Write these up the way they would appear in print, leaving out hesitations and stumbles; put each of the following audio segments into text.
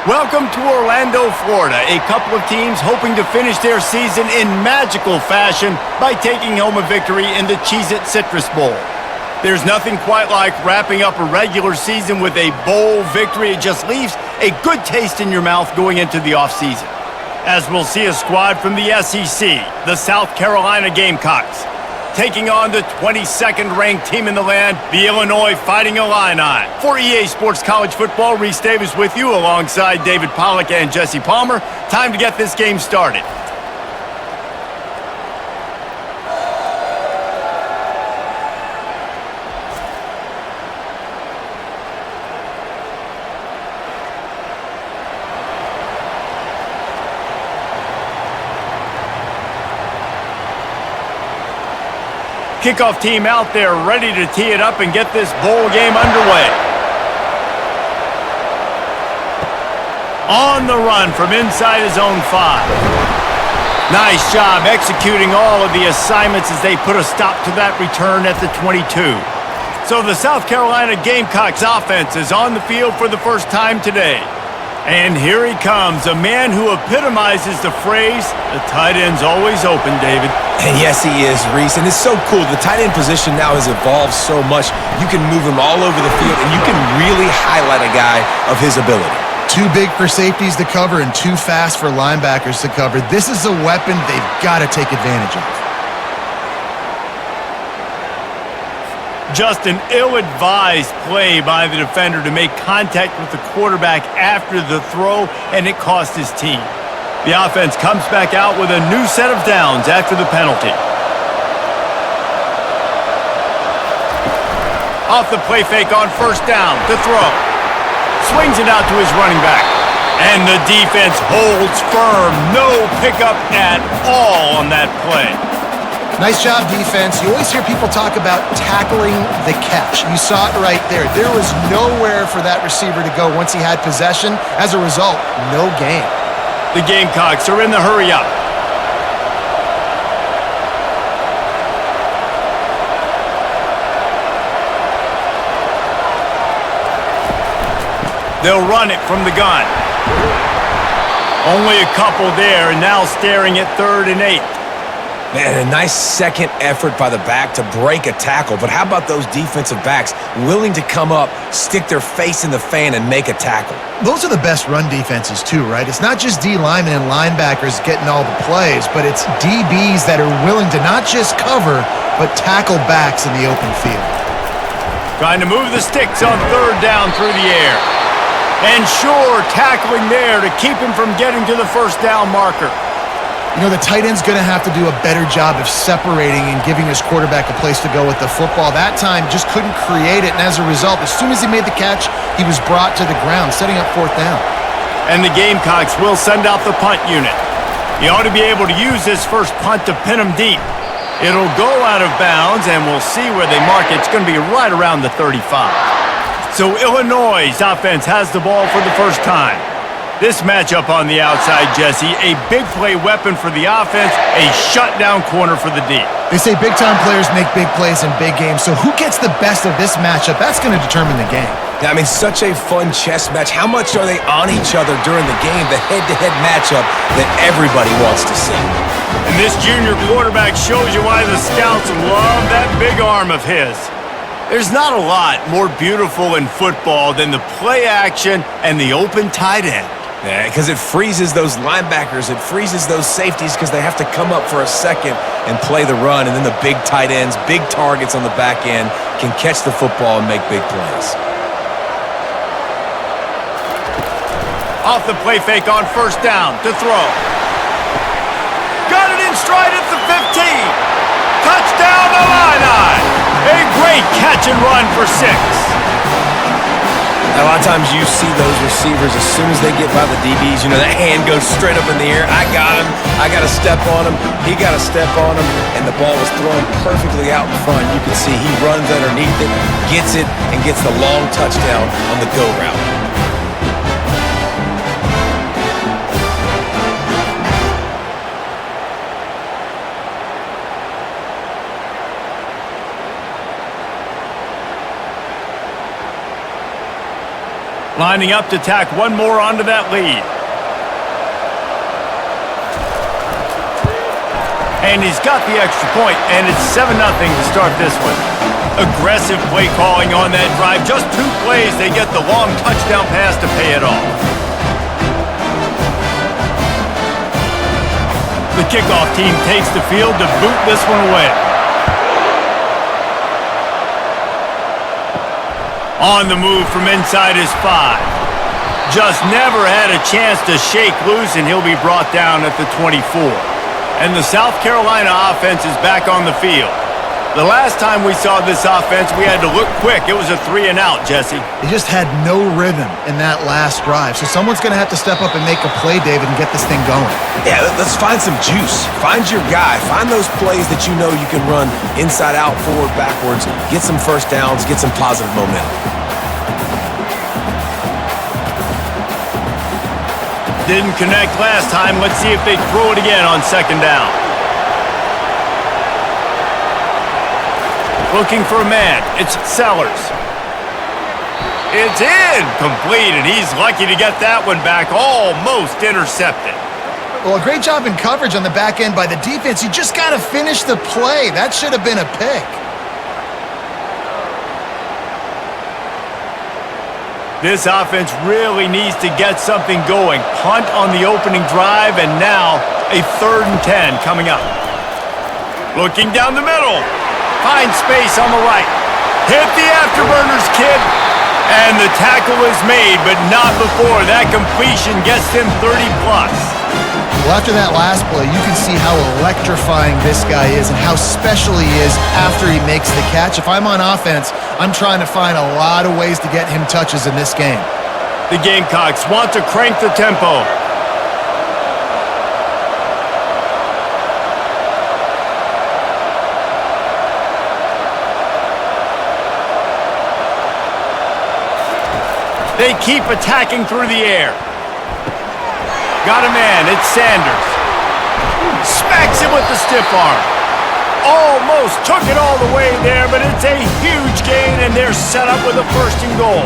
Welcome to Orlando, Florida, a couple of teams hoping to finish their season in magical fashion by taking home a victory in the Cheez-It Citrus Bowl. There's nothing quite like wrapping up a regular season with a bowl victory. It just leaves a good taste in your mouth going into the offseason. As we'll see a squad from the SEC, the South Carolina Gamecocks, taking on the 22nd ranked team in the land, the Illinois Fighting Illini. For EA Sports College Football, Reese Davis with you alongside David Pollack and Jesse Palmer. Time to get this game started. Kickoff team out there ready to tee it up and get this bowl game underway. On the run from inside his own 5. Nice job executing all of the assignments as they put a stop to that return at the 22. So the South Carolina Gamecocks offense is on the field for the first time today. And here he comes, a man who epitomizes the phrase, the tight end's always open, David. And yes, he is, Reese. And it's so cool. The tight end position now has evolved so much. You can move him all over the field, and you can really highlight a guy of his ability. Too big for safeties to cover and too fast for linebackers to cover. This is a weapon they've got to take advantage of. Just an ill-advised play by the defender to make contact with the quarterback after the throw, and it cost his team. The offense comes back out with a new set of downs after the penalty. Off the play fake on first down to throw. Swings it out to his running back. And the defense holds firm. No pickup at all on that play. Nice job, defense. You always hear people talk about tackling the catch. You saw it right there. There was nowhere for that receiver to go once he had possession. As a result, no gain. The Gamecocks are in the hurry up. They'll run it from the gun. Only a couple there, and now staring at 3rd and 8. Man, a nice second effort by the back to break a tackle. But how about those defensive backs willing to come up, stick their face in the fan, and make a tackle? Those are the best run defenses too, right? It's not just D linemen and linebackers getting all the plays, but it's DBs that are willing to not just cover, but tackle backs in the open field. Trying to move the sticks on 3rd down through the air. And sure, tackling there to keep him from getting to the first down marker. You know, the tight end's going to have to do a better job of separating and giving his quarterback a place to go with the football. That time just couldn't create it, and as a result, as soon as he made the catch, he was brought to the ground, setting up 4th down. And the Gamecocks will send out the punt unit. He ought to be able to use this first punt to pin him deep. It'll go out of bounds, and we'll see where they mark it. It's going to be right around the 35. So Illinois' offense has the ball for the first time. This matchup on the outside, Jesse, a big play weapon for the offense, a shutdown corner for the D. They say big-time players make big plays in big games, so who gets the best of this matchup? That's going to determine the game. Yeah, I mean, such a fun chess match. How much are they on each other during the game, the head-to-head matchup that everybody wants to see? And this junior quarterback shows you why the scouts love that big arm of his. There's not a lot more beautiful in football than the play action and the open tight end. Yeah, because it freezes those linebackers. It freezes those safeties because they have to come up for a second and play the run. And then the big tight ends, big targets on the back end can catch the football and make big plays. Off the play fake on first down to throw. Got it in stride at the 15. Touchdown Illini. A great catch and run for 6. A lot of times you see those receivers, as soon as they get by the DBs, you know, that hand goes straight up in the air. I got him. I got to step on him. He got to step on him. And the ball was thrown perfectly out in front. You can see he runs underneath it, gets it, and gets the long touchdown on the go route. Lining up to tack one more onto that lead. And he's got the extra point, and it's 7-0 to start this one. Aggressive play calling on that drive. Just 2 plays, they get the long touchdown pass to pay it off. The kickoff team takes the field to boot this one away. On the move from inside his 5. Just never had a chance to shake loose, and he'll be brought down at the 24. And the South Carolina offense is back on the field. The last time we saw this offense, we had to look quick. It was a 3-and-out, Jesse. They just had no rhythm in that last drive. So someone's going to have to step up and make a play, David, and get this thing going. Yeah, let's find some juice. Find your guy. Find those plays that you know you can run inside out, forward, backwards. Get some first downs. Get some positive momentum. Didn't connect last time. Let's see if they throw it again on 2nd down. Looking for a man. It's Sellers. It's incomplete, and he's lucky to get that one back. Almost intercepted. Well, a great job in coverage on the back end by the defense. You just got to finish the play. That should have been a pick. This offense really needs to get something going. Punt on the opening drive, and now a 3rd and 10 coming up. Looking down the middle. Finds space on the right. Hit the afterburners, kid. And the tackle is made, but not before that completion gets him 30-plus. Well, after that last play, you can see how electrifying this guy is and how special he is after he makes the catch. If I'm on offense, I'm trying to find a lot of ways to get him touches in this game. The Gamecocks want to crank the tempo. They keep attacking through the air. Got a man, it's Sanders. Smacks him with the stiff arm. Almost took it all the way there, but it's a huge gain, and they're set up with a 1st and goal.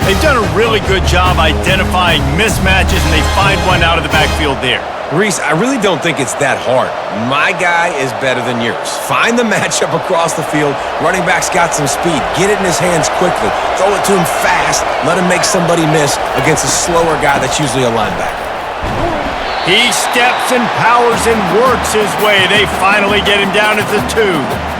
They've done a really good job identifying mismatches, and they find one out of the backfield there. Reese, I really don't think it's that hard. My guy is better than yours. Find the matchup across the field. Running back's got some speed. Get it in his hands quickly. Throw it to him fast. Let him make somebody miss against a slower guy that's usually a linebacker. He steps and powers and works his way. They finally get him down at the 2.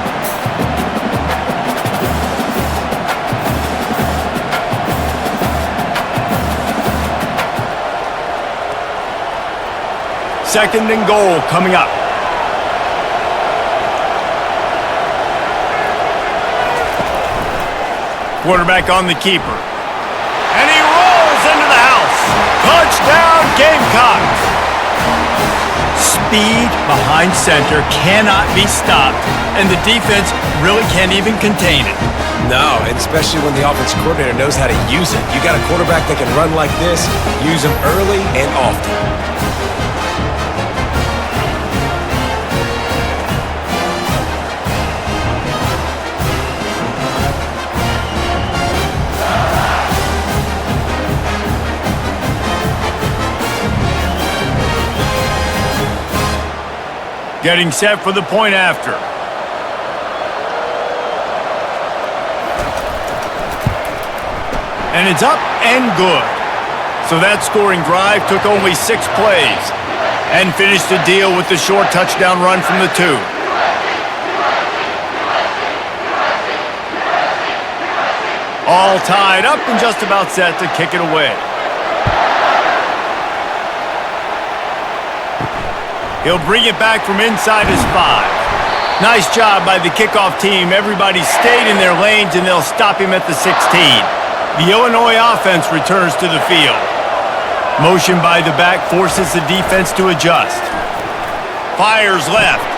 Second and goal coming up. Quarterback on the keeper. And he rolls into the house. Touchdown, Gamecocks. Speed behind center cannot be stopped, and the defense really can't even contain it. No, and especially when the offensive coordinator knows how to use it. You got a quarterback that can run like this, use him early and often. Getting set for the point after. And it's up and good. So that scoring drive took only 6 plays and finished the deal with the short touchdown run from the 2. All tied up and just about set to kick it away. He'll bring it back from inside his 5. Nice job by the kickoff team. Everybody stayed in their lanes, and they'll stop him at the 16. The Illinois offense returns to the field. Motion by the back forces the defense to adjust. Fires left.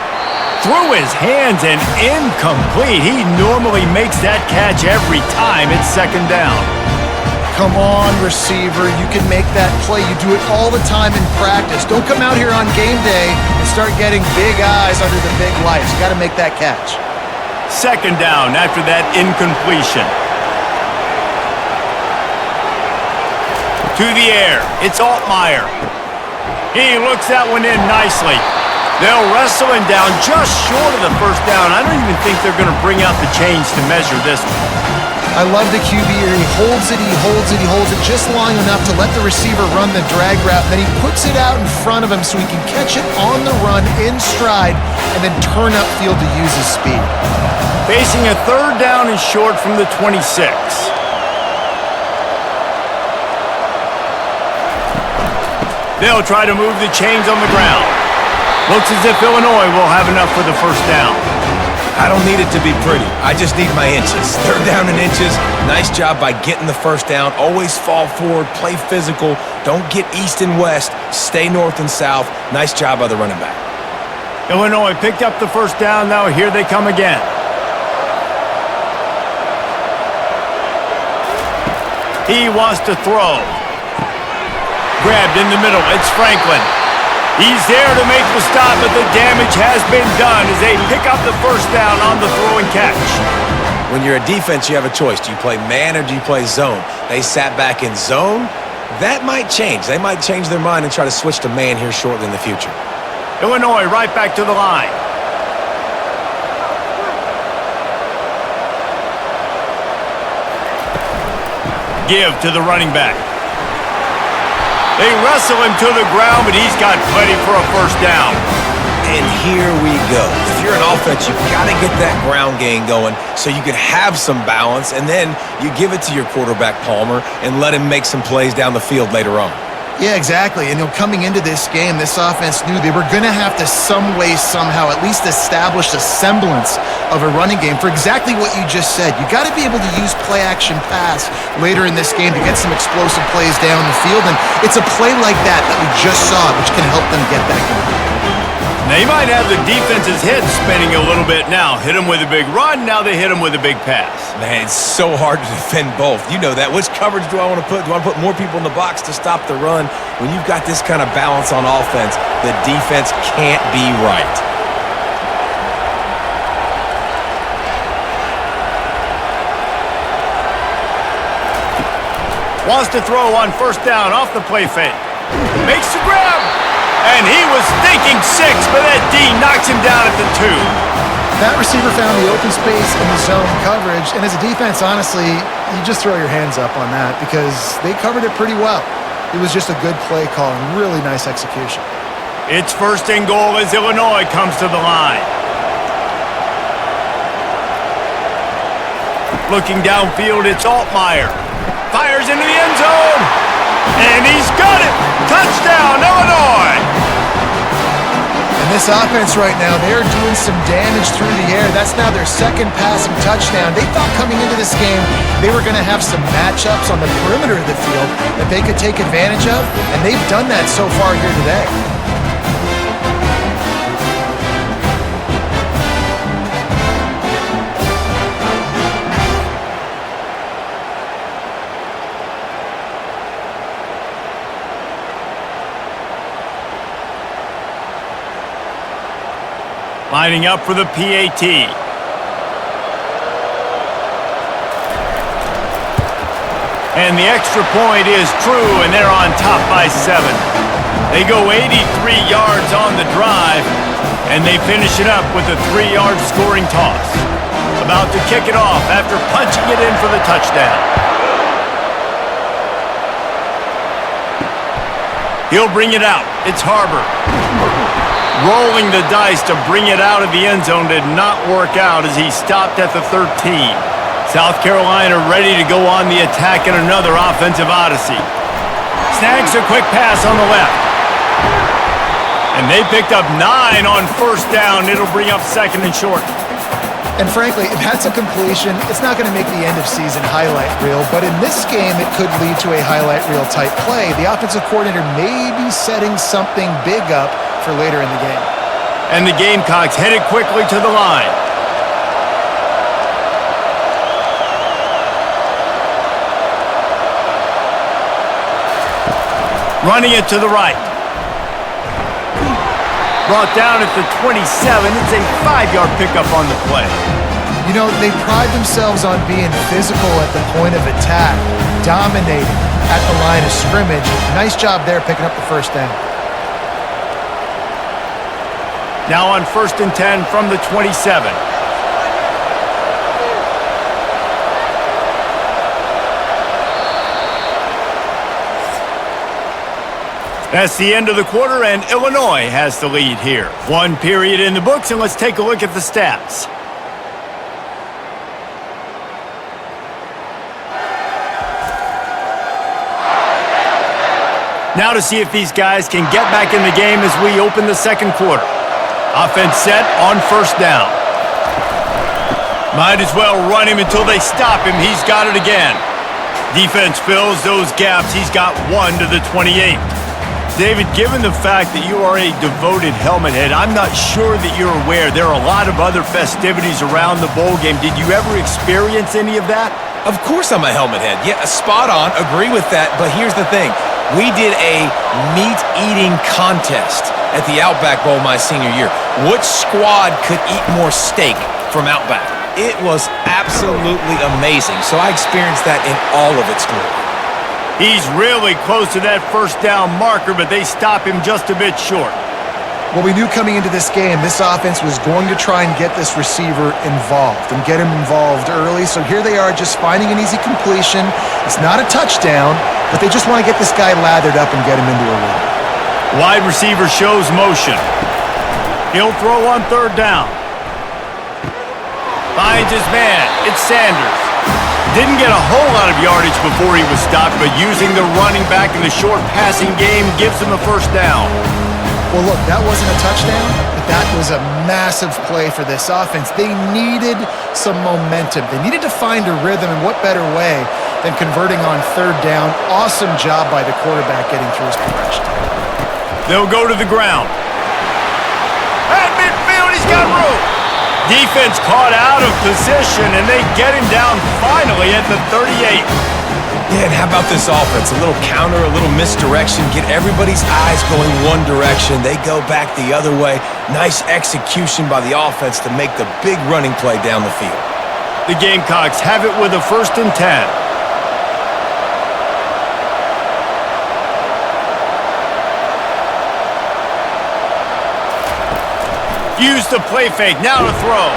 Through his hands and incomplete. He normally makes that catch every time. It's 2nd down. Come on, receiver. You can make that play. You do it all the time in practice. Don't come out here on game day and start getting big eyes under the big lights. You got to make that catch. 2nd down after that incompletion. To the air. It's Altmaier. He looks that one in nicely. They'll wrestle him down just short of the first down. I don't even think they're going to bring out the chains to measure this one. I love the QB here. He holds it, he holds it, he holds it just long enough to let the receiver run the drag route. Then he puts it out in front of him so he can catch it on the run in stride and then turn upfield to use his speed. Facing a third down and short from the 26. They'll try to move the chains on the ground. Looks as if Illinois will have enough for the first down. I don't need it to be pretty. I just need my inches. Third down and inches. Nice job by getting the first down. Always fall forward, play physical. Don't get east and west. Stay north and south. Nice job by the running back. Illinois picked up the first down. Now here they come again. He wants to throw. Grabbed in the middle. It's Franklin. He's there to make the stop, but the damage has been done as they pick up the first down on the throw and catch. When you're a defense, you have a choice. Do you play man or do you play zone? They sat back in zone. That might change. They might change their mind and try to switch to man here shortly in the future. Illinois right back to the line. Give to the running back. They wrestle him to the ground, but he's got plenty for a first down. And here we go. If you're an offense, you've got to get that ground game going so you can have some balance, and then you give it to your quarterback, Palmer, and let him make some plays down the field later on. Yeah, exactly. And coming into this game, this offense knew they were going to have to some way, somehow, at least establish a semblance of a running game for exactly what you just said. You got to be able to use play-action pass later in this game to get some explosive plays down the field, and it's a play like that we just saw, which can help them get that going. They might have the defense's head spinning a little bit now. Hit him with a big run, now they hit him with a big pass. Man, it's so hard to defend both. You know that. Which coverage do I want to put? Do I want to put more people in the box to stop the run? When you've got this kind of balance on offense, the defense can't be right. Wants to throw on first down off the play fake. Makes the grab. And he was thinking 6, but that D knocks him down at the 2. That receiver found the open space in the zone coverage, and as a defense, honestly, you just throw your hands up on that because they covered it pretty well. It was just a good play call and really nice execution. It's first and goal as Illinois comes to the line. Looking downfield, it's Altmaier. Fires into the end zone. And he's got it! Touchdown, Illinois! And this offense right now, they're doing some damage through the air. That's now their second passing touchdown. They thought coming into this game they were going to have some matchups on the perimeter of the field that they could take advantage of, and they've done that so far here today. Lining up for the PAT. And the extra point is true, and they're on top by 7. They go 83 yards on the drive, and they finish it up with a 3-yard scoring toss. About to kick it off after punching it in for the touchdown. He'll bring it out. It's Harbor. Rolling the dice to bring it out of the end zone did not work out as he stopped at the 13. South Carolina ready to go on the attack in another offensive odyssey. Snags a quick pass on the left. And they picked up 9 on first down. It'll bring up second and short. And frankly, if that's a completion, it's not going to make the end-of-season highlight reel, but in this game, it could lead to a highlight reel type play. The offensive coordinator may be setting something big up for later in the game. And the Gamecocks headed quickly to the line. Running it to the right. Brought down at the 27. It's a 5-yard pickup on the play. You know, they pride themselves on being physical at the point of attack, dominating, at the line of scrimmage. Nice job there picking up the first down. Now on 1st and 10 from the 27. That's the end of the quarter, and Illinois has the lead here. One period in the books, and let's take a look at the stats. Now to see if these guys can get back in the game as we open the second quarter. Offense set on 1st down. Might as well run him until they stop him. He's got it again. Defense fills those gaps. He's got 1 to the 28. David, given the fact that you are a devoted helmet head, I'm not sure that you're aware there are a lot of other festivities around the bowl game. Did you ever experience any of that? Of course I'm a helmet head. Yeah, spot on. Agree with that. But here's the thing. We did a meat-eating contest at the Outback Bowl my senior year. Which squad could eat more steak from Outback? It was absolutely amazing. So I experienced that in all of its glory. He's really close to that 1st down marker, but they stop him just a bit short. Well, we knew coming into this game, this offense was going to try and get this receiver involved and get him involved early. So here they are just finding an easy completion. It's not a touchdown, but they just want to get this guy lathered up and get him into a rhythm. Wide receiver shows motion. He'll throw on 3rd down. Finds his man. It's Sanders. Didn't get a whole lot of yardage before he was stopped, but using the running back in the short passing game gives him a 1st down. Well, look, that wasn't a touchdown, but that was a massive play for this offense. They needed some momentum. They needed to find a rhythm, and what better way than converting on 3rd down. Awesome job by the quarterback getting through his progression. They'll go to the ground. At midfield, he's got room. Defense caught out of position, and they get him down finally at the 38. Yeah, and how about this offense? A little counter, a little misdirection, get everybody's eyes going one direction. They go back the other way. Nice execution by the offense to make the big running play down the field. The Gamecocks have it with a 1st and 10. Use the play fake, now to throw.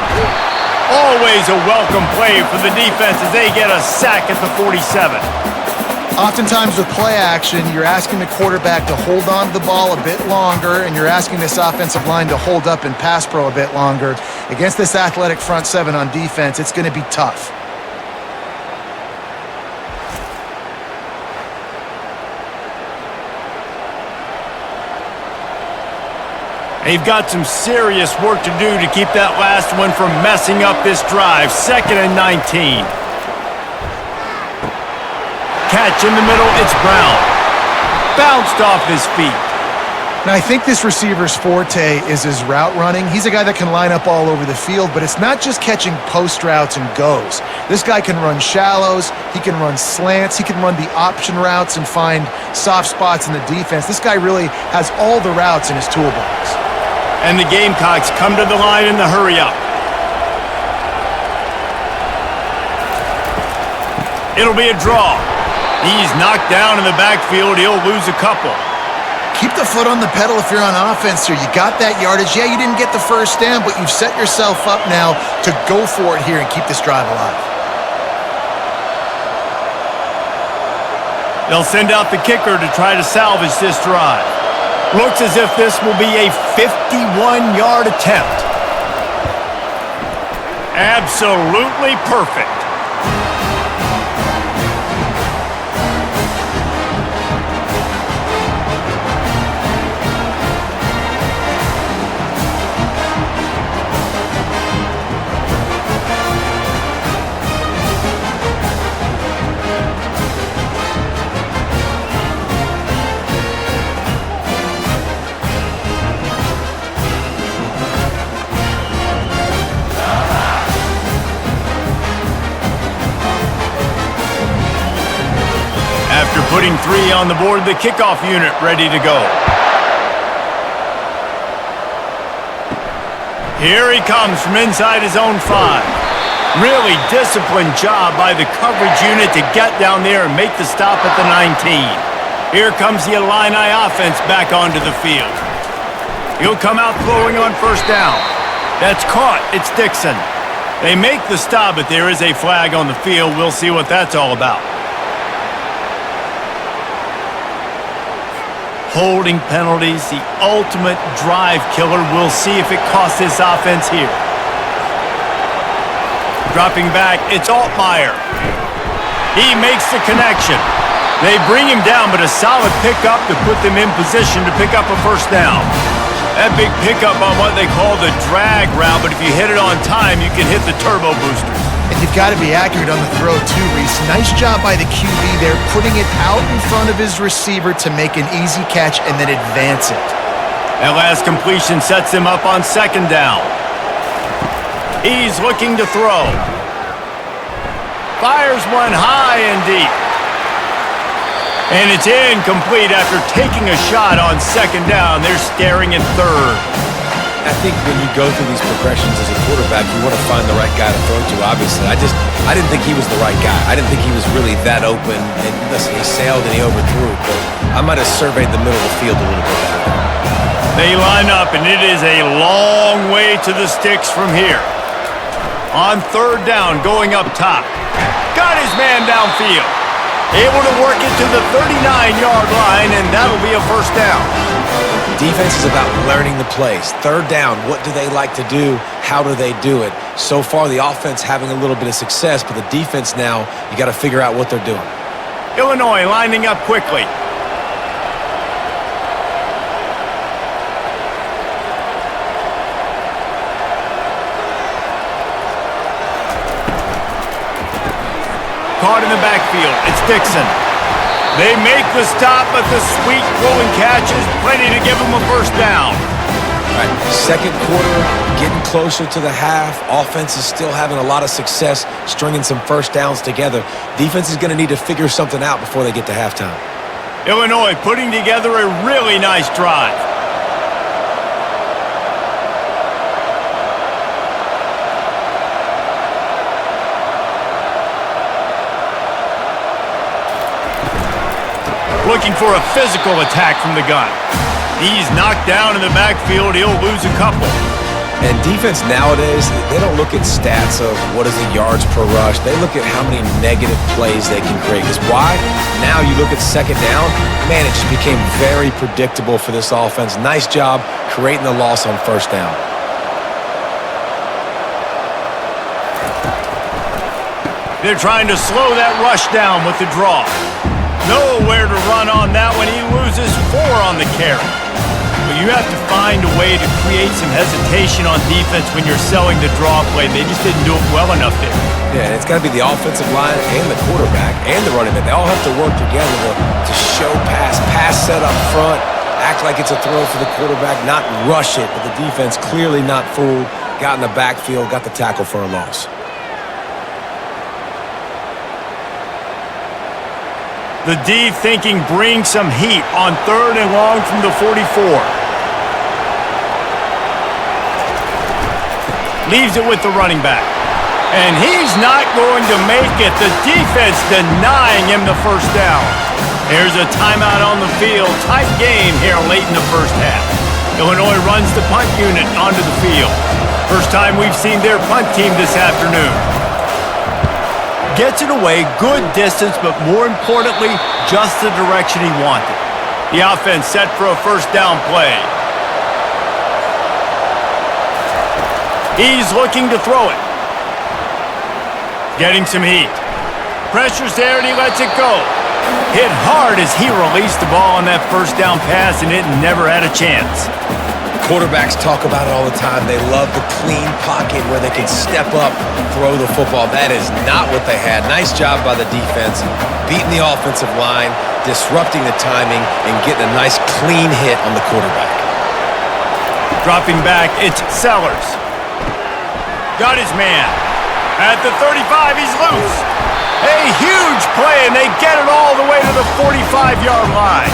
Always a welcome play for the defense as they get a sack at the 47. Oftentimes with play action, you're asking the quarterback to hold on to the ball a bit longer, and you're asking this offensive line to hold up in pass pro a bit longer. Against this athletic front 7 on defense, it's going to be tough. They've got some serious work to do to keep that last one from messing up this drive. 2nd and 19. Catch in the middle, it's Brown. Bounced off his feet. Now, I think this receiver's forte is his route running. He's a guy that can line up all over the field, but it's not just catching post routes and goes. This guy can run shallows, he can run slants, he can run the option routes and find soft spots in the defense. This guy really has all the routes in his toolbox. And the Gamecocks come to the line in the hurry-up. It'll be a draw. He's knocked down in the backfield. He'll lose a couple. Keep the foot on the pedal if you're on offense here. You got that yardage. Yeah, you didn't get the 1st down, but you've set yourself up now to go for it here and keep this drive alive. They'll send out the kicker to try to salvage this drive. Looks as if this will be a 51-yard attempt. Absolutely perfect. After putting 3 on the board, the kickoff unit ready to go. Here he comes from inside his own 5. Really disciplined job by the coverage unit to get down there and make the stop at the 19. Here comes the Illini offense back onto the field. He'll come out throwing on first down. That's caught. It's Dixon. They make the stop, but there is a flag on the field. We'll see what that's all about. Holding penalties, the ultimate drive killer. We'll see if it costs this offense here. Dropping back, it's Altmaier. He makes the connection. They bring him down, but a solid pickup to put them in position to pick up a first down. That big pickup on what they call the drag route, but if you hit it on time, you can hit the turbo boosters. And you've got to be accurate on the throw too, Reese. Nice job by the QB there, putting it out in front of his receiver to make an easy catch and then advance it. That last completion sets him up on second down. He's looking to throw. Fires one high and deep. And it's incomplete after taking a shot on second down. They're staring at third. I think when you go through these progressions as a quarterback, you want to find the right guy to throw to, obviously. I didn't think he was the right guy. I didn't think he was really that open. And listen, he sailed and he overthrew it, but I might have surveyed the middle of the field a little bit better. They line up, and it is a long way to the sticks from here. On third down, going up top. Got his man downfield. Able to work it to the 39-yard line, and that'll be a first down. Defense is about learning the plays. Third down, what do they like to do? How do they do it? So far, the offense having a little bit of success, but the defense now, you got to figure out what they're doing. Illinois lining up quickly. Caught in the backfield. It's Dixon. They make the stop, but the sweet throwing catch is plenty to give them a first down. All right, second quarter, getting closer to the half. Offense is still having a lot of success stringing some first downs together. Defense is going to need to figure something out before they get to halftime. Illinois putting together a really nice drive. Looking for a physical attack from the gun. He's knocked down in the backfield. He'll lose a couple. And defense nowadays, they don't look at stats of what is the yards per rush. They look at how many negative plays they can create. Because why? Now you look at second down, man, it just became very predictable for this offense. Nice job creating the loss on first down. They're trying to slow that rush down with the draw. Nowhere to run on that one. He loses 4 on the carry. But you have to find a way to create some hesitation on defense when you're selling the draw play. They just didn't do it well enough there. Yeah, it's got to be the offensive line and the quarterback and the running back. They all have to work together to show pass set up front, act like it's a throw for the quarterback, not rush it. But the defense clearly not fooled, got in the backfield, got the tackle for a loss. The D thinking bring some heat on third and long from the 44. Leaves it with the running back. And he's not going to make it. The defense denying him the first down. There's a timeout on the field. Tight game here late in the first half. Illinois runs the punt unit onto the field. First time we've seen their punt team this afternoon. Gets it away, good distance, but more importantly, just the direction he wanted. The offense set for a first down play. He's looking to throw it. Getting some heat. Pressure's there and he lets it go. Hit hard as he released the ball on that first down pass and it never had a chance. Quarterbacks talk about it all the time. They love the clean pocket where they can step up, throw the football. That is not what they had. Nice job by the defense, beating the offensive line, disrupting the timing, and getting a nice clean hit on the quarterback. Dropping back, it's Sellers. Got his man. At the 35, he's loose. A huge play, and they get it all the way to the 45-yard line.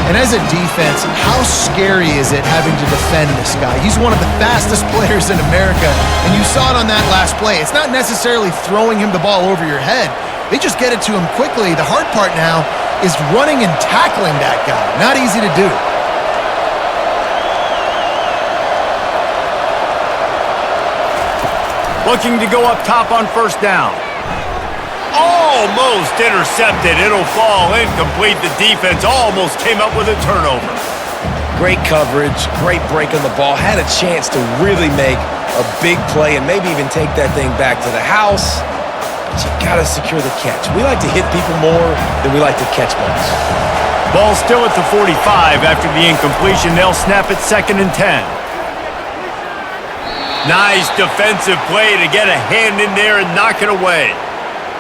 And as a defense, how scary is it having to defend this guy? He's one of the fastest players in America, and you saw it on that last play. It's not necessarily throwing him the ball over your head. They just get it to him quickly. The hard part now is running and tackling that guy. Not easy to do. Looking to go up top on first down. Almost intercepted. It'll fall incomplete. The defense almost came up with a turnover. Great coverage, great break on the ball. Had a chance to really make a big play and maybe even take that thing back to the house. But you got to secure the catch. We like to hit people more than we like to catch balls. Ball still at the 45 after the incompletion. They'll snap it 2nd and 10. Nice defensive play to get a hand in there and knock it away.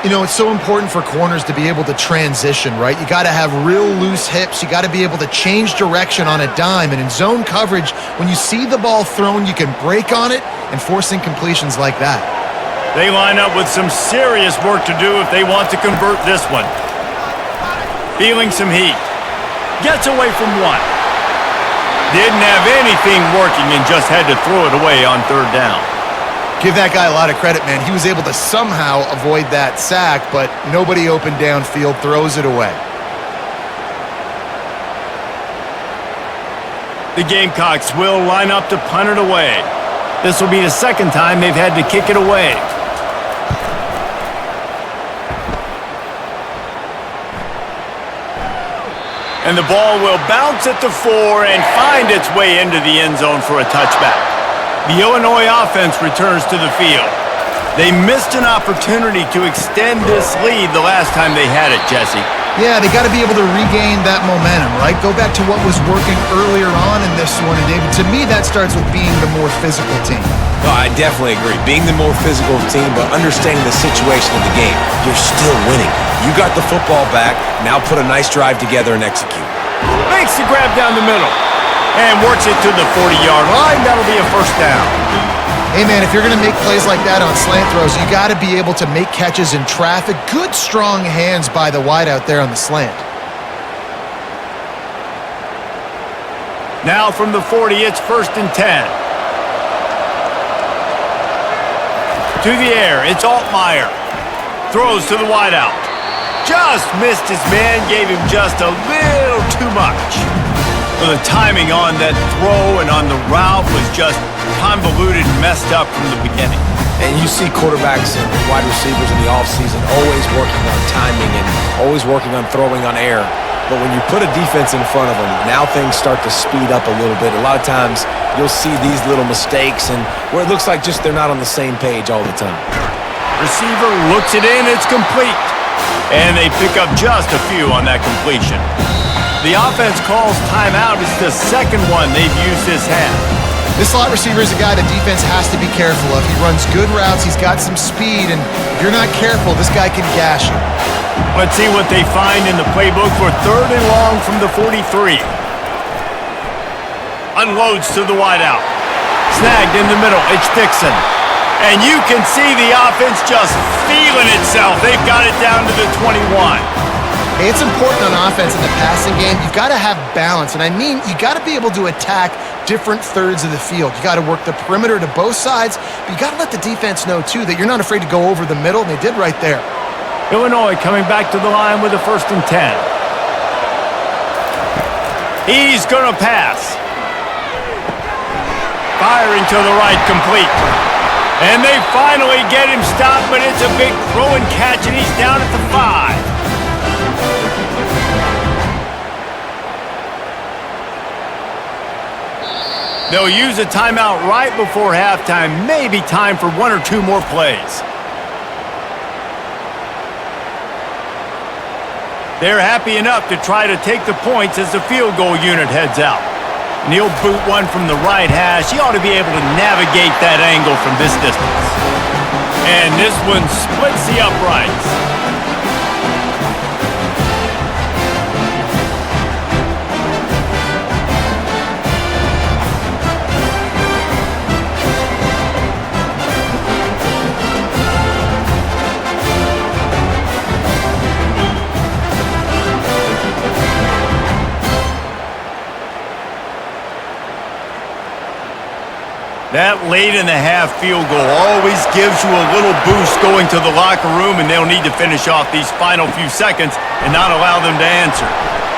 You know, it's so important for corners to be able to transition, right? You got to have real loose hips. You got to be able to change direction on a dime. And in zone coverage, when you see the ball thrown, you can break on it and force incompletions like that. They line up with some serious work to do if they want to convert this one. Feeling some heat. Gets away from one. Didn't have anything working and just had to throw it away on 3rd down. Give that guy a lot of credit, man. He was able to somehow avoid that sack, but nobody open downfield, throws it away. The Gamecocks will line up to punt it away. This will be the 2nd time they've had to kick it away. And the ball will bounce at the 4 and find its way into the end zone for a touchback. The Illinois offense returns to the field. They missed an opportunity to extend this lead the last time they had it, Jesse. Yeah, they got to be able to regain that momentum, right? Go back to what was working earlier on in this one. And David, to me, that starts with being the more physical team. Oh, I definitely agree. Being the more physical team, but understanding the situation of the game. You're still winning. You got the football back. Now put a nice drive together and execute. Makes the grab down the middle and works it to the 40-yard line. That'll be a 1st down. Hey, man, if you're going to make plays like that on slant throws, you got to be able to make catches in traffic. Good, strong hands by the wide out there on the slant. Now from the 40, it's 1st and 10. To the air, it's Altmaier. Throws to the wideout. Just missed his man, gave him just a little too much. Well, the timing on that throw and on the route was just convoluted and messed up from the beginning. And you see quarterbacks and wide receivers in the offseason always working on timing and always working on throwing on air. But when you put a defense in front of them, now things start to speed up a little bit. A lot of times you'll see these little mistakes and where it looks like just they're not on the same page all the time. Receiver looks it in, it's complete. And they pick up just a few on that completion. The offense calls timeout. It's the 2nd one they've used this half. This slot receiver is a guy the defense has to be careful of. He runs good routes. He's got some speed, and if you're not careful, this guy can gash you. Let's see what they find in the playbook for 3rd and long from the 43. Unloads to the wideout. Snagged in the middle. It's Dixon. And you can see the offense just feeling itself. They've got it down to the 21. It's important on offense in the passing game. You've got to have balance, and I mean you got to be able to attack different thirds of the field. You got to work the perimeter to both sides, but you got to let the defense know, too, that you're not afraid to go over the middle, and they did right there. Illinois coming back to the line with a 1st and 10. He's going to pass. Firing to the right, complete. And they finally get him stopped, but it's a big throw and catch, and he's down at the 5. They'll use a timeout right before halftime. Maybe time for 1 or 2 more plays. They're happy enough to try to take the points as the field goal unit heads out. And he'll boot one from the right hash. He ought to be able to navigate that angle from this distance. And this one splits the uprights. That late in the half field goal always gives you a little boost going to the locker room, and they'll need to finish off these final few seconds and not allow them to answer.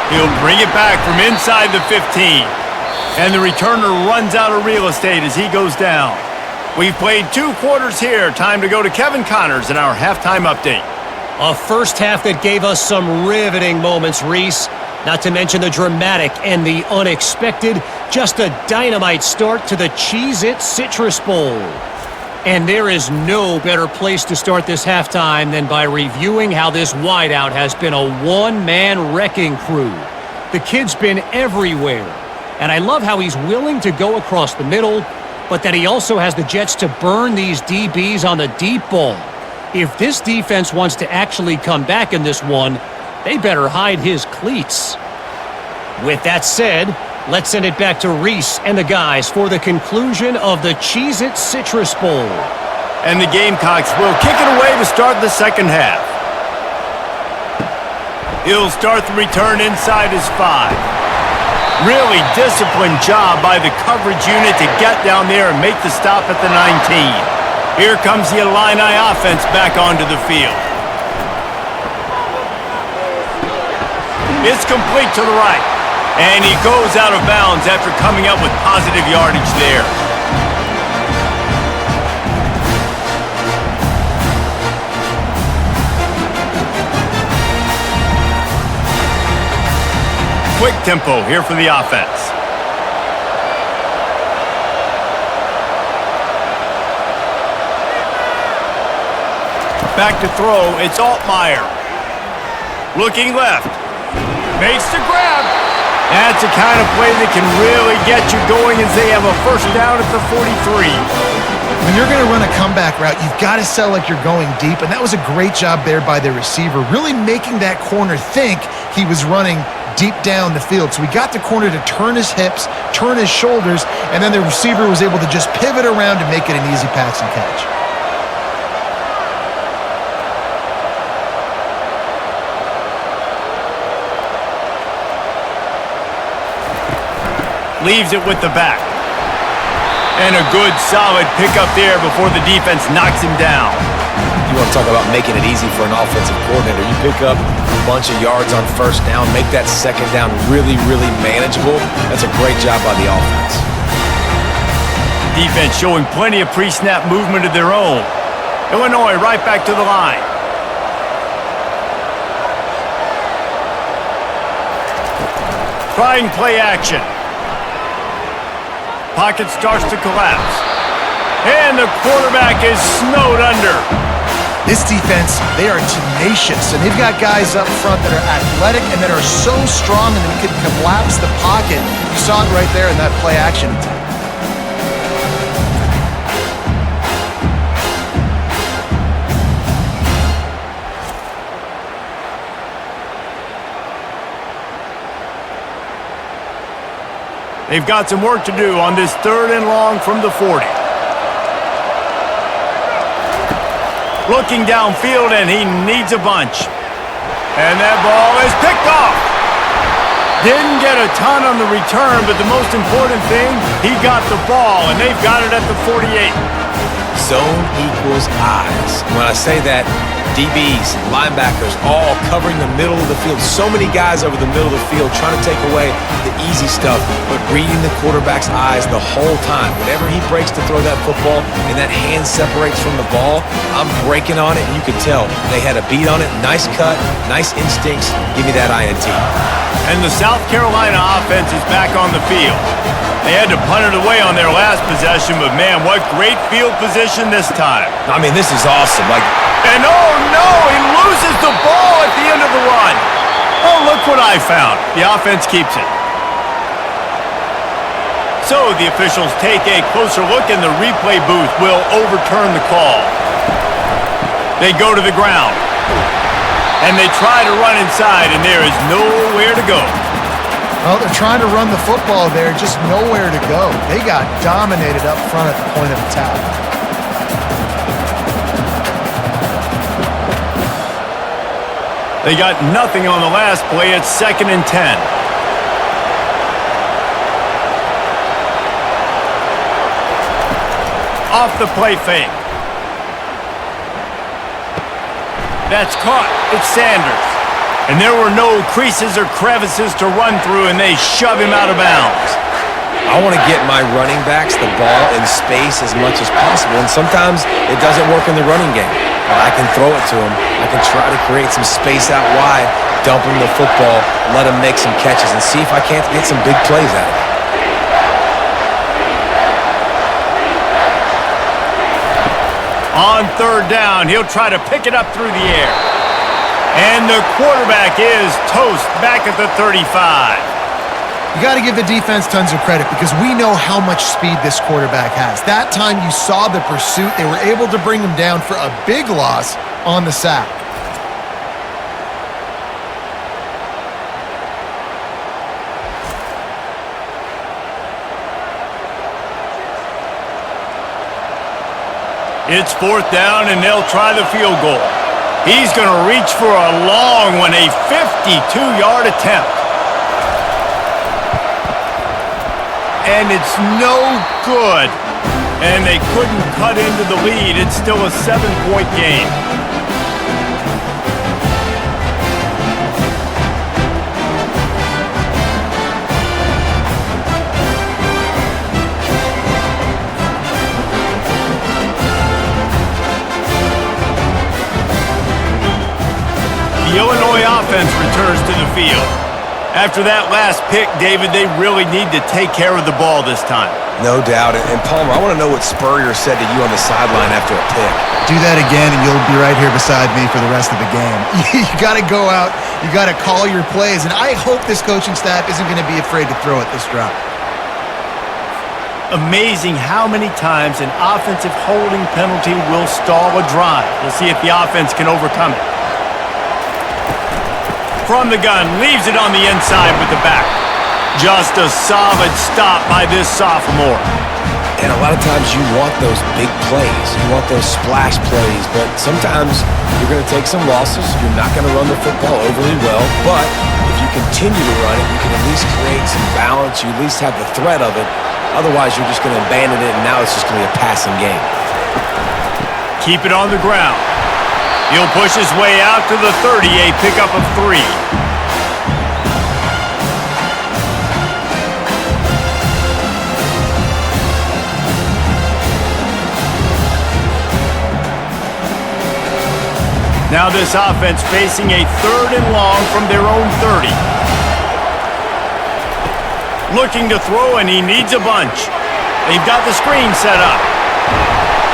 He'll bring it back from inside the 15. And the returner runs out of real estate as he goes down. We've played 2 quarters here. Time to go to Kevin Connors in our halftime update. A first half that gave us some riveting moments, Reese. Not to mention the dramatic and the unexpected. Just a dynamite start to the Cheez-It Citrus Bowl. And there is no better place to start this halftime than by reviewing how this wideout has been a one-man wrecking crew. The kid's been everywhere. And I love how he's willing to go across the middle, but that he also has the jets to burn these DBs on the deep ball. If this defense wants to actually come back in this one, they better hide his cleats. With that said, let's send it back to Reese and the guys for the conclusion of the Cheez-It Citrus Bowl. And the Gamecocks will kick it away to start the second half. He'll start the return inside his 5. Really disciplined job by the coverage unit to get down there and make the stop at the 19. Here comes the Illini offense back onto the field. It's complete to the right. And he goes out of bounds after coming up with positive yardage there. Quick tempo here for the offense. Back to throw, it's Altmaier. Looking left. Makes the grab. That's the kind of play that can really get you going as they have a first down at the 43. When you're going to run a comeback route, you've got to sell like you're going deep, and that was a great job there by the receiver, really making that corner think he was running deep down the field. So we got the corner to turn his hips, turn his shoulders, and then the receiver was able to just pivot around to make it an easy pass and catch. Leaves it with the back. And a good, solid pickup there before the defense knocks him down. You want to talk about making it easy for an offensive coordinator. You pick up a bunch of yards on first down, make that second down really, really manageable. That's a great job by the offense. Defense showing plenty of pre-snap movement of their own. Illinois right back to the line. Trying play action. Pocket starts to collapse. And the quarterback is snowed under. This defense, they are tenacious, and they've got guys up front that are athletic and that are so strong and that can collapse the pocket. You saw it right there in that play action attempt. They've got some work to do on this 3rd and long from the 40. Looking downfield, and he needs a bunch. And that ball is picked off. Didn't get a ton on the return, but the most important thing, he got the ball, and they've got it at the 48. Zone equals eyes. When I say that, DBs, linebackers, all covering the middle of the field. So many guys over the middle of the field trying to take away the easy stuff, but reading the quarterback's eyes the whole time. Whenever he breaks to throw that football and that hand separates from the ball, I'm breaking on it, and you can tell they had a beat on it. Nice cut, nice instincts. Give me that INT. And the South Carolina offense is back on the field. They had to punt it away on their last possession, but man, what great field position this time. I mean, this is awesome. And oh no, he loses the ball at the end of the run. Oh, look what I found. The offense keeps it. So the officials take a closer look, and the replay booth will overturn the call. They go to the ground. And they try to run inside, and there is nowhere to go. Well, they're trying to run the football there, just nowhere to go. They got dominated up front at the point of attack. They got nothing on the last play. It's 2nd and 10. off the play fake. That's caught. It's Sanders. And there were no creases or crevices to run through, and they shove him out of bounds. I want to get my running backs the ball in space as much as possible, and sometimes it doesn't work in the running game. But I can throw it to them. I can try to create some space out wide, dump him the football, let him make some catches, and see if I can't get some big plays out of it. On third down, he'll try to pick it up through the air. And the quarterback is toast back at the 35. You got to give the defense tons of credit because we know how much speed this quarterback has. That time you saw the pursuit. They were able to bring him down for a big loss on the sack. It's fourth down, and they'll try the field goal. He's going to reach for a long one, a 52-yard attempt. And it's no good. And they couldn't cut into the lead. It's still a 7-point game. The Illinois offense returns to the field. After that last pick, David, they really need to take care of the ball this time. No doubt. And Palmer, I want to know what Spurrier said to you on the sideline after a pick. Do that again, and you'll be right here beside me for the rest of the game. You got to go out. You got to call your plays, and I hope this coaching staff isn't going to be afraid to throw it this drop. Amazing how many times an offensive holding penalty will stall a drive. We'll see if the offense can overcome it. From the gun, leaves it on the inside with the back. Just a solid stop by this sophomore. And a lot of times you want those big plays. You want those splash plays, but sometimes you're going to take some losses. You're not going to run the football overly well, but if you continue to run it, you can at least create some balance. You at least have the threat of it. Otherwise, you're just going to abandon it, and now it's just going to be a passing game. Keep it on the ground. He'll push his way out to the 30, a pickup of 3. Now this offense facing a 3rd and long from their own 30. Looking to throw, and he needs a bunch. They've got the screen set up.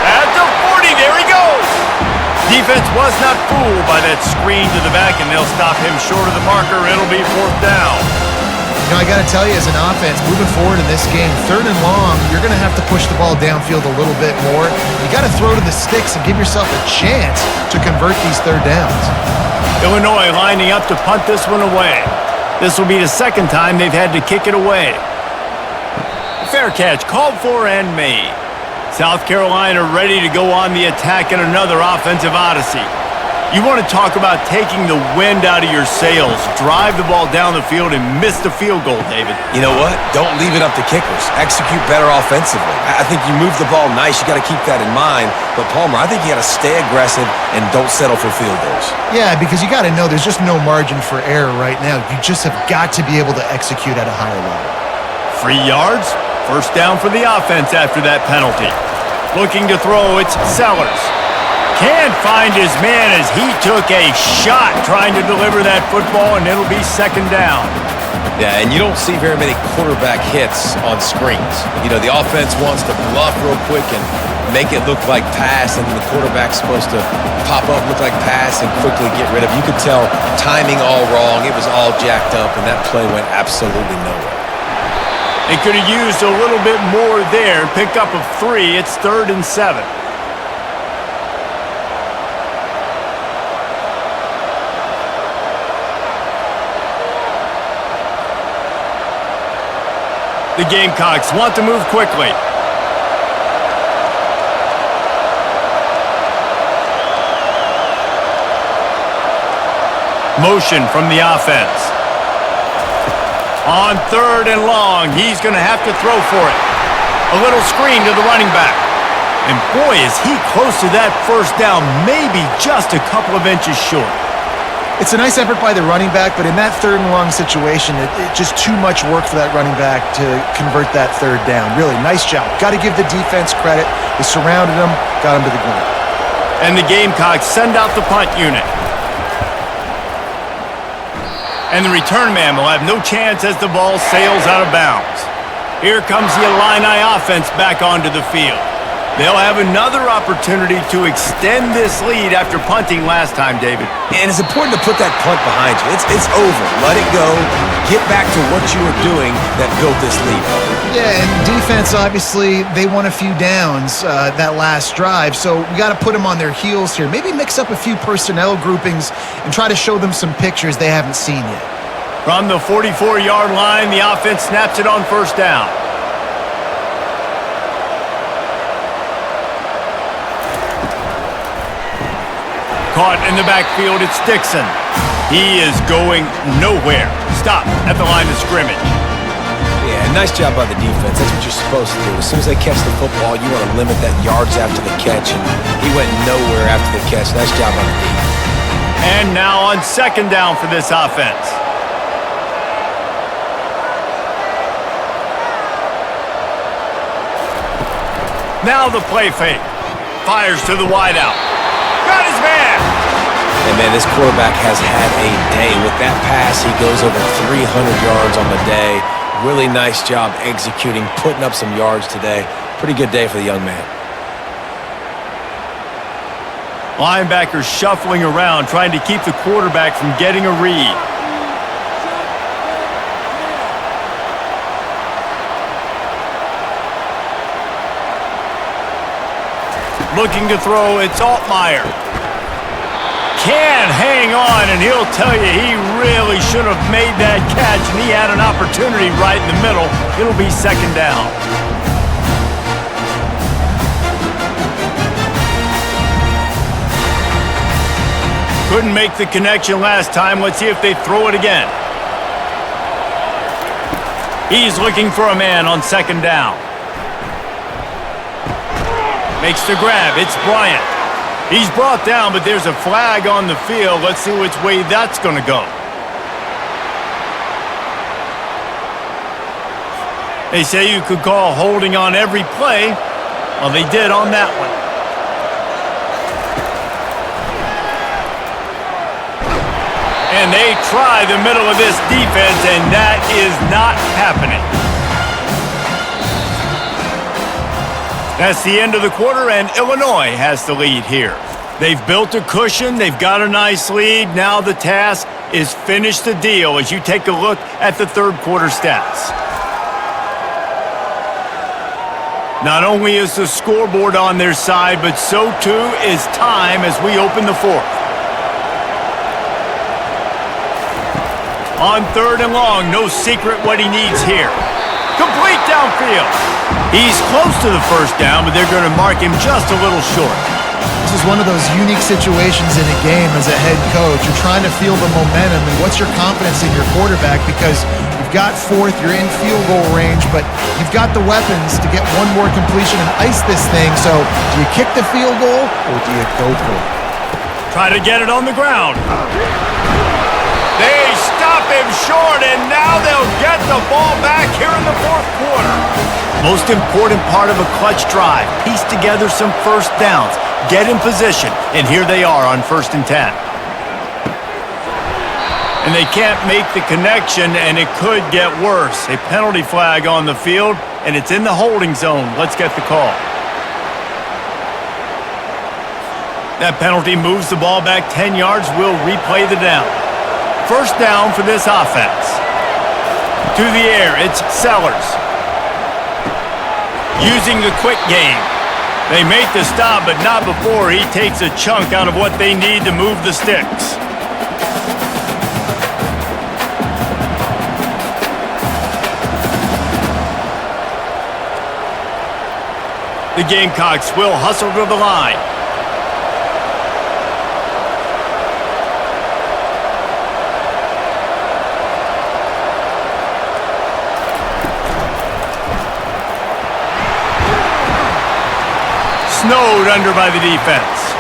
At the 40, there he goes! Defense was not fooled by that screen to the back, and they'll stop him short of the marker. It'll be 4th down. You know, I got to tell you, as an offense, moving forward in this game, 3rd and long, you're going to have to push the ball downfield a little bit more. You got to throw to the sticks and give yourself a chance to convert these 3rd downs. Illinois lining up to punt this one away. This will be the 2nd time they've had to kick it away. Fair catch called for and made. South Carolina ready to go on the attack in another offensive odyssey. You want to talk about taking the wind out of your sails. Drive the ball down the field and miss the field goal, David. You know what? Don't leave it up to kickers. Execute better offensively. I think you move the ball nice. You got to keep that in mind. But, Palmer, I think you got to stay aggressive and don't settle for field goals. Yeah, because you got to know there's just no margin for error right now. You just have got to be able to execute at a higher level. 3 yards. 1st down for the offense after that penalty. Looking to throw, it's Sellers. Can't find his man as he took a shot trying to deliver that football, and it'll be 2nd down. Yeah, and you don't see very many quarterback hits on screens. You know, the offense wants to bluff real quick and make it look like pass, and the quarterback's supposed to pop up, look like pass, and quickly get rid of it. You could tell timing all wrong. It was all jacked up, and that play went absolutely nowhere. They could have used a little bit more there. Pick up of 3. It's 3rd and 7. The Gamecocks want to move quickly. Motion from the offense. On 3rd and long, he's going to have to throw for it. A little screen to the running back. And boy, is he close to that first down, maybe just a couple of inches short. It's a nice effort by the running back, but in that third and long situation, it just too much work for that running back to convert that third down. Really, nice job. Got to give the defense credit. They surrounded him, got him to the ground. And the Gamecocks send out the punt unit. And the return man will have no chance as the ball sails out of bounds. Here comes the Illini offense back onto the field. They'll have another opportunity to extend this lead after punting last time, David. And it's important to put that punt behind you. It's over. Let it go. Get back to what you were doing that built this lead. Yeah, and defense, obviously, they won a few downs that last drive, so we got to put them on their heels here. Maybe mix up a few personnel groupings and try to show them some pictures they haven't seen yet. From the 44-yard line, the offense snaps it on first down. Caught in the backfield, it's Dixon. He is going nowhere. Stop at the line of scrimmage. Yeah, nice job by the defense. That's what you're supposed to do. As soon as they catch the football, you want to limit that yards after the catch, and he went nowhere after the catch. Nice job on the defense. And now on second down for this offense. Now the play fake. Fires to the wideout. Got his man! And man, this quarterback has had a day. With that pass, he goes over 300 yards on the day. Really nice job executing, putting up some yards today. Pretty good day for the young man. Linebackers shuffling around, trying to keep the quarterback from getting a read. Looking to throw, it's Altmaier. Can hang on, and he'll tell you he really should have made that catch, and he had an opportunity right in the middle. It'll be second down. Couldn't make the connection last time. Let's see if they throw it again. He's looking for a man on second down. Makes the grab. It's Bryant. He's brought down, but there's a flag on the field. Let's see which way that's going to go. They say you could call holding on every play. Well, they did on that one. And they try the middle of this defense, and that is not happening. That's the end of the quarter, and Illinois has the lead here. They've built a cushion. They've got a nice lead. Now the task is finish the deal as you take a look at the third quarter stats. Not only is the scoreboard on their side, but so too is time as we open the fourth. On third and long, no secret what he needs here. Complete downfield. He's close to the first down, but they're going to mark him just a little short. This is one of those unique situations in a game as a head coach. You're trying to feel the momentum, and what's your confidence in your quarterback? Because you've got fourth, you're in field goal range, but you've got the weapons to get one more completion and ice this thing. So do you kick the field goal, or do you go for it? Try to get it on the ground. They stop him short, and now they'll get the ball back here in the fourth quarter. Most important part of a clutch drive. Piece together some first downs. Get in position, and here they are on 1st and 10. And they can't make the connection, and it could get worse. A penalty flag on the field, and it's in the holding zone. Let's get the call. That penalty moves the ball back 10 yards. We'll replay the down. First down for this offense. To the air, it's Sellers. Using the quick game. They make the stop, but not before he takes a chunk out of what they need to move the sticks. The Gamecocks will hustle to the line. snowed under by the defense.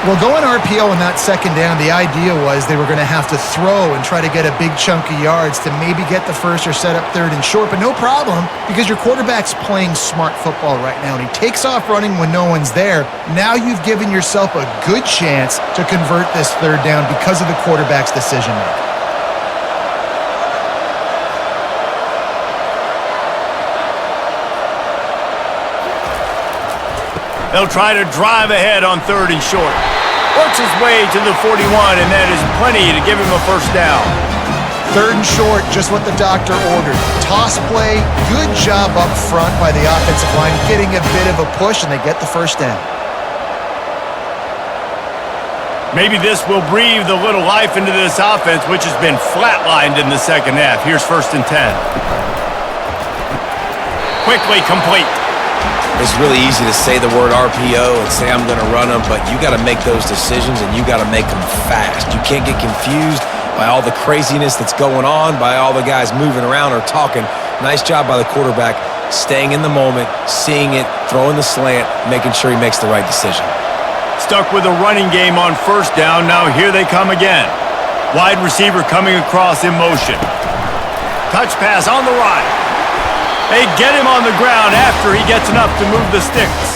Well, going RPO on that second down, the idea was they were going to have to throw and try to get a big chunk of yards to maybe get the first or set up third and short, but no problem because your quarterback's playing smart football right now, and he takes off running when no one's there. Now you've given yourself a good chance to convert this third down because of the quarterback's decision making. They'll try to drive ahead on third and short. Works his way to the 41, and that is plenty to give him a first down. Third and short, just what the doctor ordered. Toss play, good job up front by the offensive line, getting a bit of a push, and they get the first down. Maybe this will breathe a little life into this offense, which has been flatlined in the second half. Here's 1st and 10. Quickly complete. It's really easy to say the word RPO and say I'm going to run them, but you got to make those decisions and you got to make them fast. You can't get confused by all the craziness that's going on, by all the guys moving around or talking. Nice job by the quarterback, staying in the moment, seeing it, throwing the slant, making sure he makes the right decision. Stuck with a running game on first down. Now here they come again. Wide receiver coming across in motion. Touch pass on the right. They get him on the ground after he gets enough to move the sticks.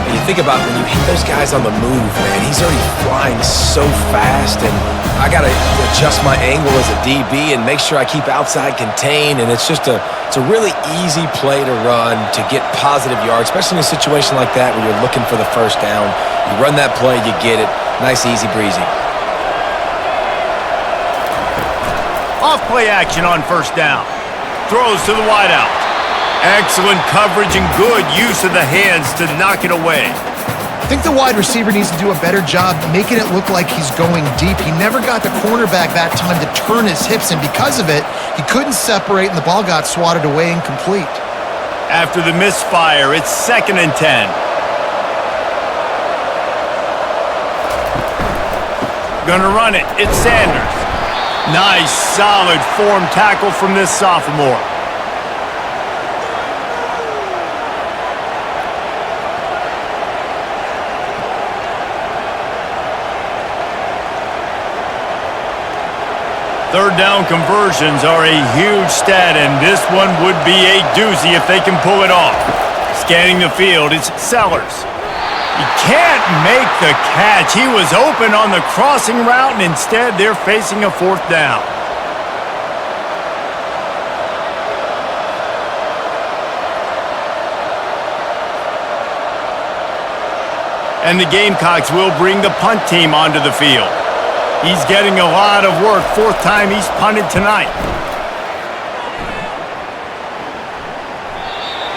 And you think about when you hit those guys on the move, man, he's already flying so fast, and I got to adjust my angle as a DB and make sure I keep outside contained, and it's a really easy play to run to get positive yards, especially in a situation like that where you're looking for the first down. You run that play, you get it. Nice, easy breezy. Off play action on first down. Throws to the wideout. Excellent coverage and good use of the hands to knock it away. I think the wide receiver needs to do a better job making it look like he's going deep. He never got the cornerback that time to turn his hips, and because of it, he couldn't separate, and the ball got swatted away incomplete. After the misfire, it's 2nd and 10. Gonna run it. It's Sanders. Nice, solid form tackle from this sophomore. Third down conversions are a huge stat, and this one would be a doozy if they can pull it off. Scanning the field, it's Sellers. He can't make the catch. He was open on the crossing route, and instead they're facing a 4th down. And the Gamecocks will bring the punt team onto the field. He's getting a lot of work. 4th time he's punted tonight.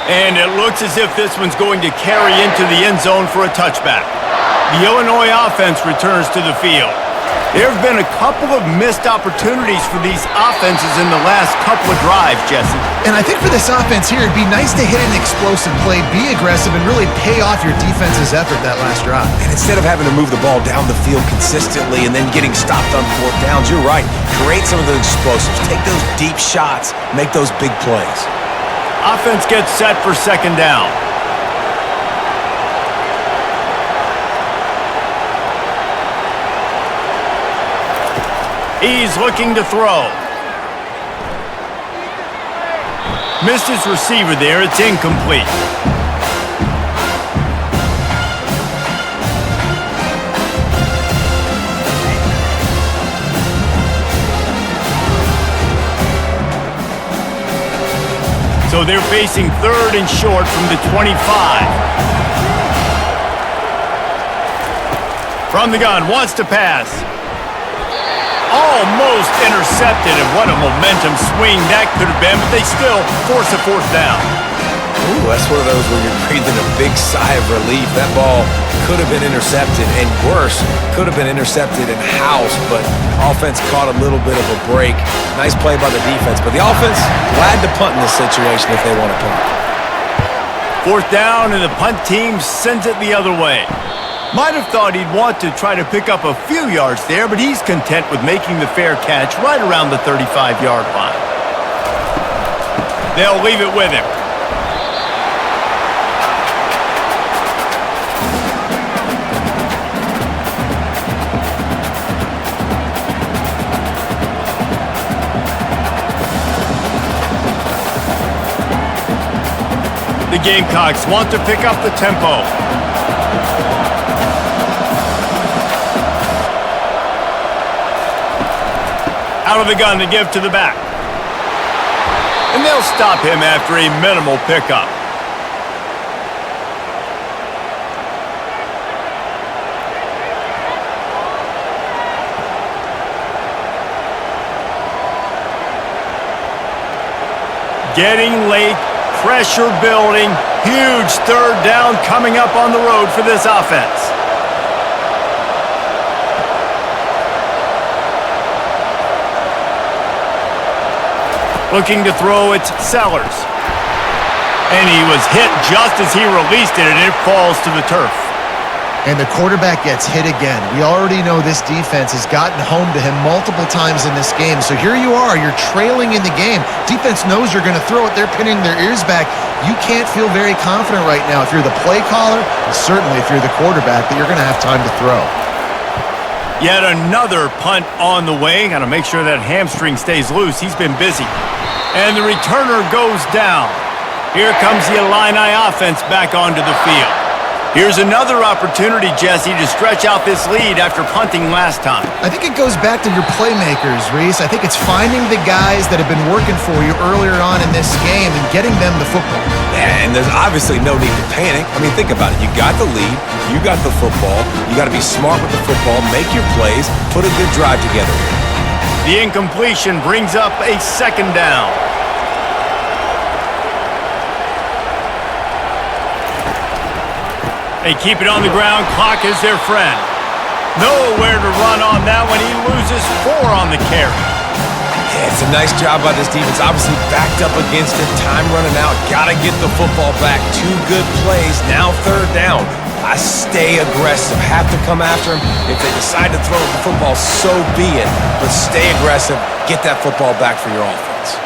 And it looks as if this one's going to carry into the end zone for a touchback. The Illinois offense returns to the field. There have been a couple of missed opportunities for these offenses in the last couple of drives, Jesse. And I think for this offense here, it'd be nice to hit an explosive play, be aggressive, and really pay off your defense's effort that last drive. And instead of having to move the ball down the field consistently and then getting stopped on 4th downs, you're right. Create some of those explosives. Take those deep shots. Make those big plays. Offense gets set for 2nd down. He's looking to throw. Missed his receiver there. It's incomplete. So they're facing 3rd and short from the 25. From the gun, wants to pass. Almost intercepted, and what a momentum swing that could have been, but they still force a 4th down. Ooh, that's one of those where you're breathing a big sigh of relief. That ball could have been intercepted, and worse, could have been intercepted in house, but offense caught a little bit of a break. Nice play by the defense, but the offense glad to punt in this situation if they want to punt. 4th down, and the punt team sends it the other way. Might have thought he'd want to try to pick up a few yards there, but he's content with making the fair catch right around the 35-yard line. They'll leave it with him. The Gamecocks want to pick up the tempo. Out of the gun to give to the back. And they'll stop him after a minimal pickup. Getting late, pressure building, huge third down coming up on the road for this offense. Looking to throw, it's Sellers. And he was hit just as he released it, and it falls to the turf. And the quarterback gets hit again. We already know this defense has gotten home to him multiple times in this game. So here you are, you're trailing in the game. Defense knows you're going to throw it. They're pinning their ears back. You can't feel very confident right now if you're the play caller, and certainly if you're the quarterback, that you're going to have time to throw. Yet another punt on the way. Got to make sure that hamstring stays loose. He's been busy. And the returner goes down. Here comes the Illini offense back onto the field. Here's another opportunity, Jesse, to stretch out this lead after punting last time. I think it goes back to your playmakers, Reese. I think it's finding the guys that have been working for you earlier on in this game and getting them the football. And there's obviously no need to panic. I mean, think about it. You got the lead. You got the football. You got to be smart with the football. Make your plays. Put a good drive together. The incompletion brings up a second down. They keep it on the ground. Clock is their friend. Nowhere to run on that one. He loses 4 on the carry. Yeah, it's a nice job by this defense. Obviously backed up against it. Time running out. Got to get the football back. 2 good plays. Now third down. I stay aggressive. Have to come after him. If they decide to throw the football, so be it. But stay aggressive. Get that football back for your offense.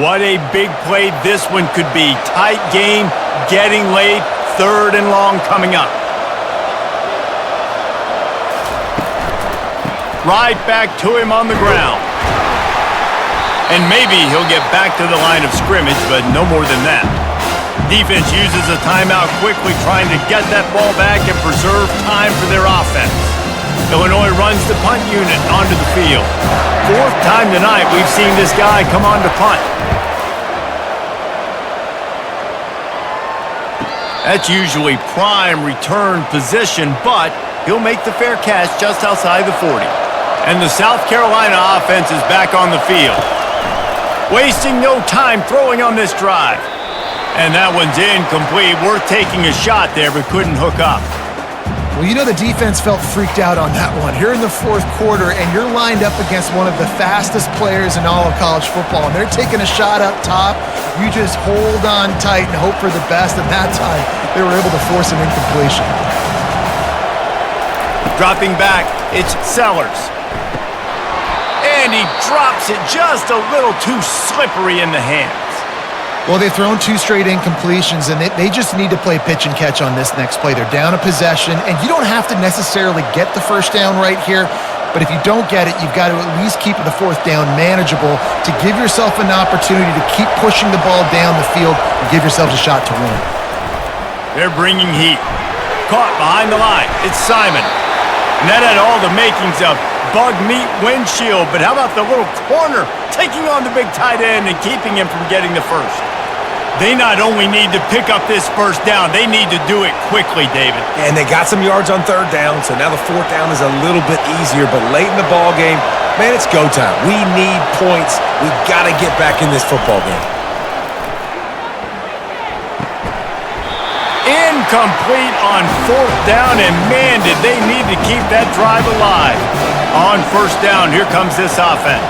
What a big play this one could be. Tight game, getting late, third and long coming up. Right back to him on the ground. And maybe he'll get back to the line of scrimmage, but no more than that. Defense uses a timeout quickly, trying to get that ball back and preserve time for their offense. Illinois runs the punt unit onto the field. 4th time tonight we've seen this guy come on to punt. That's usually prime return position, but he'll make the fair catch just outside the 40. And the South Carolina offense is back on the field. Wasting no time throwing on this drive. And that one's incomplete. Worth taking a shot there, but couldn't hook up. Well, you know the defense felt freaked out on that one. Here in the 4th quarter, and you're lined up against one of the fastest players in all of college football, and they're taking a shot up top. You just hold on tight and hope for the best, and that time they were able to force an incompletion. Dropping back, it's Sellers. And he drops it just a little too slippery in the hands. Well, they've thrown 2 straight incompletions, and they just need to play pitch and catch on this next play. They're down a possession, and you don't have to necessarily get the first down right here, but if you don't get it, you've got to at least keep the 4th down manageable to give yourself an opportunity to keep pushing the ball down the field and give yourselves a shot to win. They're bringing heat. Caught behind the line. It's Simon. And that had all the makings of bug meat windshield, but how about the little corner taking on the big tight end and keeping him from getting the first? They not only need to pick up this first down, they need to do it quickly, David. And they got some yards on third down, so now the 4th down is a little bit easier, but late in the ball game, man, it's go time. We need points. We got to get back in this football game. Incomplete on 4th down, and man, did they need to keep that drive alive. On 1st down, here comes this offense.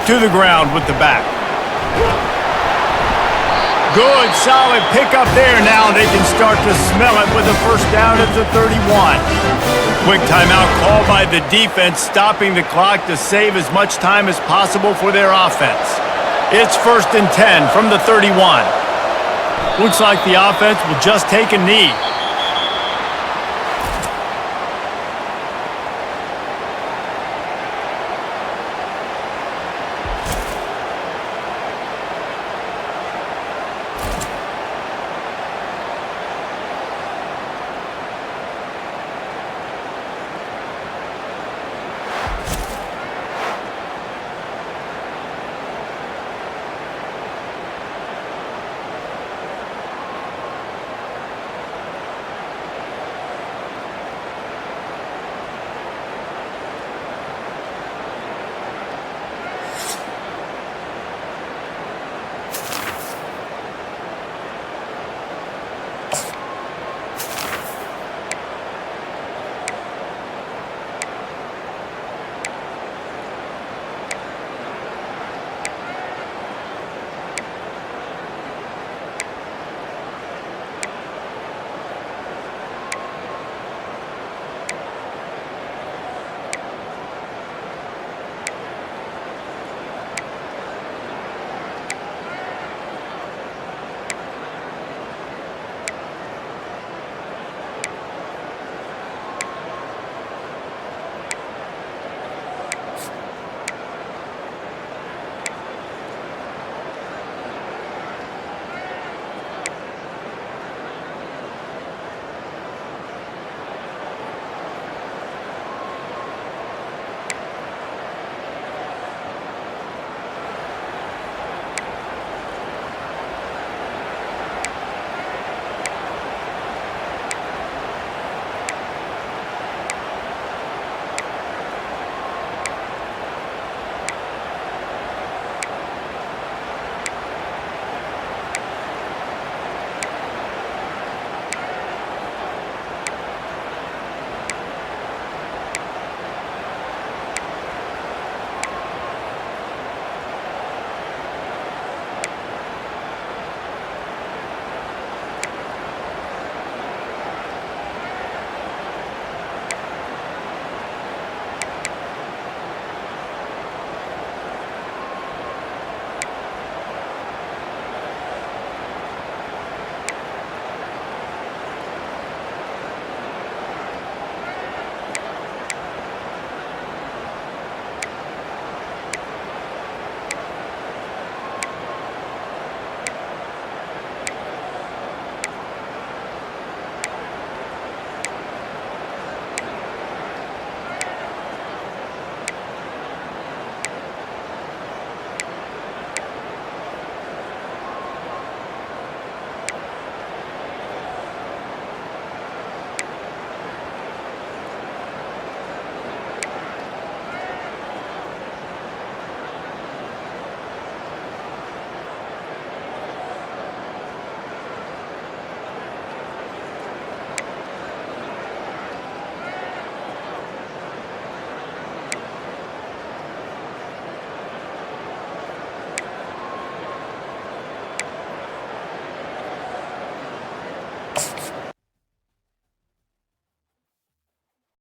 To the ground with the back. Good, solid pickup there. Now they can start to smell it with a 1st down at the 31. Quick timeout call by the defense, stopping the clock to save as much time as possible for their offense. It's 1st and 10 from the 31. Looks like the offense will just take a knee.